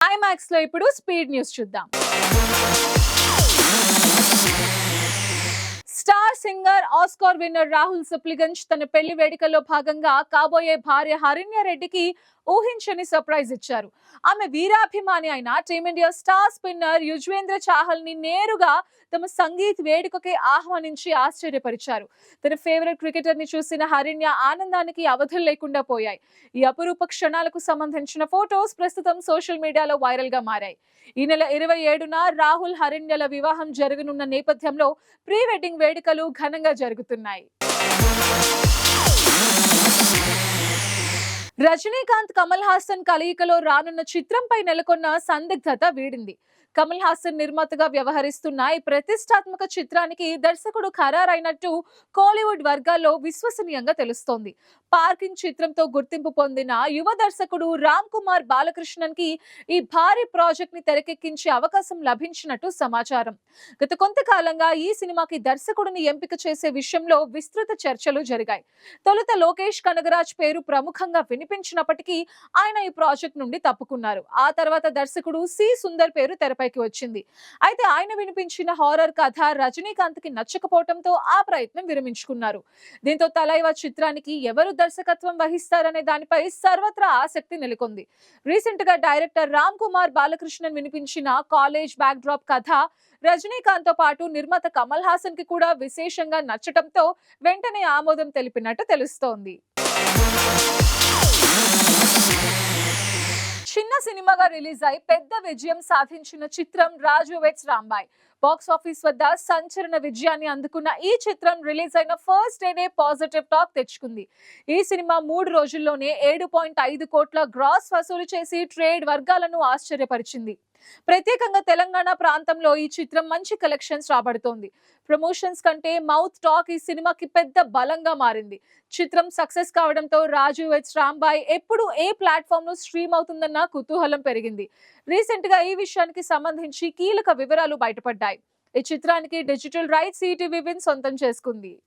IMAX లో ఇప్పుడు speed news చూద్దాం. Star singer Oscar winner Rahul Sipligunj తన పెళ్లి వేడుకల్లో భాగంగా కాబోయే భార్య హరిణ్య రెడ్డికి ఊహించని సర్ప్రైజ్ ఇచ్చారు. ఆమె వీరాభిమాని అయిన team India star spinner Yuzvendra Chahal ని నేరుగా తమ సంగీత్ వేడుకకి ఆహ్వానించి ఆశ్చర్యపరిచారు. తన ఫేవరెట్ క్రికెటర్ ని చూసిన హరిణ్య ఆనందానికి అవధులు లేకుండా పోయాయి. ఈ అపురూప క్షణాలకు సంబంధించిన ఫోటోస్ ప్రస్తుతం సోషల్ మీడియాలో వైరల్ గా మారాయి. ఈ నెల 27న రాహుల్ హరిణ్యల వివాహం జరగనున్న నేపథ్యంలో ప్రీ వెడ్డింగ్ వేడుకలు ఘనంగా జరుగుతున్నాయి. రజనీకాంత్ కమల్ హాసన్ కలయికలో రానున్న చిత్రంపై నెలకొన్న సందిగ్ధత వీడింది. కమల్ హాసన్ నిర్మాతగా వ్యవహరిస్తున్న ఈ ప్రతిష్టాత్మక చిత్రానికి దర్శకుడు ఖరారైనట్టు కోలీవుడ్ వర్గాల్లో విశ్వసనీయంగా తెలుస్తోంది. పార్కింగ్ చిత్రంతో గుర్తింపు పొందిన యువ దర్శకుడు రామ్ కుమార్ బాలకృష్ణన్ కి ఈ భారీ ప్రాజెక్ట్ ని తెరకెక్కించే అవకాశం లభించినట్టు సమాచారం. గత కొంతకాలంగా ఈ సినిమాకి దర్శకుడిని ఎంపిక చేసే విషయంలో విస్తృత చర్చలు జరిగాయి. తొలుత లోకేష్ కనగరాజ్ పేరు ప్రముఖంగా వినిపించినప్పటికీ ఆయన ఈ ప్రాజెక్ట్ నుండి తప్పుకున్నారు. ఆ తర్వాత దర్శకుడు సి సుందర్ పేరు తెరపైకి వచ్చింది. అయితే ఆయన వినిపించిన హారర్ కథ రజనీకాంత్ కి నచ్చకపోవడంతో ఆ ప్రయత్నం విరమించుకున్నారు. దీంతో తలైవా చిత్రానికి ఎవరు దర్శకత్వం వహిస్తారనే దానిపై సర్వత్రా ఆసక్తి నెలకొంది. రీసెంట్ గా డైరెక్టర్ రామ్ కుమార్ బాలకృష్ణన్ వినిపించిన కాలేజ్ బ్యాక్ డ్రాప్ కథ రజనీకాంత్ తో పాటు నిర్మాత కమల్ హాసన్ కి కూడా విశేషంగా నచ్చటంతో వెంటనే ఆమోదం తెలిపినట్టు తెలుస్తోంది. చిన్న సినిమాగా రిలీజ్ అయి పెద్ద విజయం సాధించిన చిత్రం రాజు వెడ్స్ రాంబాయ్. బాక్స్ ఆఫీస్ వద్ద సంచలన విజయాన్ని అందుకున్న ఈ చిత్రం రిలీజ్ అయిన ఫస్ట్ డేనే పాజిటివ్ టాక్ తెచ్చుకుంది. ఈ సినిమా 3 రోజుల్లోనే 7.5 కోట్ల గ్రాస్ వసూలు చేసి ట్రేడ్ వర్గాలను ఆశ్చర్యపరిచింది. ప్రత్యేకంగా తెలంగాణ ప్రాంతంలో ఈ చిత్రం మంచి కలెక్షన్స్ రాబడుతోంది. ప్రమోషన్స్ కంటే మౌత్ టాక్ ఈ సినిమాకి పెద్ద బలంగా మారింది. చిత్రం సక్సెస్ కావడంతో రాజు వెడ్స్ రాంబాయ్ ఎప్పుడు ఏ ప్లాట్ఫామ్ ను స్ట్రీమ్ అవుతుందన్న కుతూహలం పెరిగింది. రీసెంట్ గా ఈ విషయానికి సంబంధించి కీలక వివరాలు బయటపడ్డాయి. ఈ చిత్రానికి డిజిటల్ రైట్స్ ఈటీవీ విన్ సొంతం చేసుకుంది.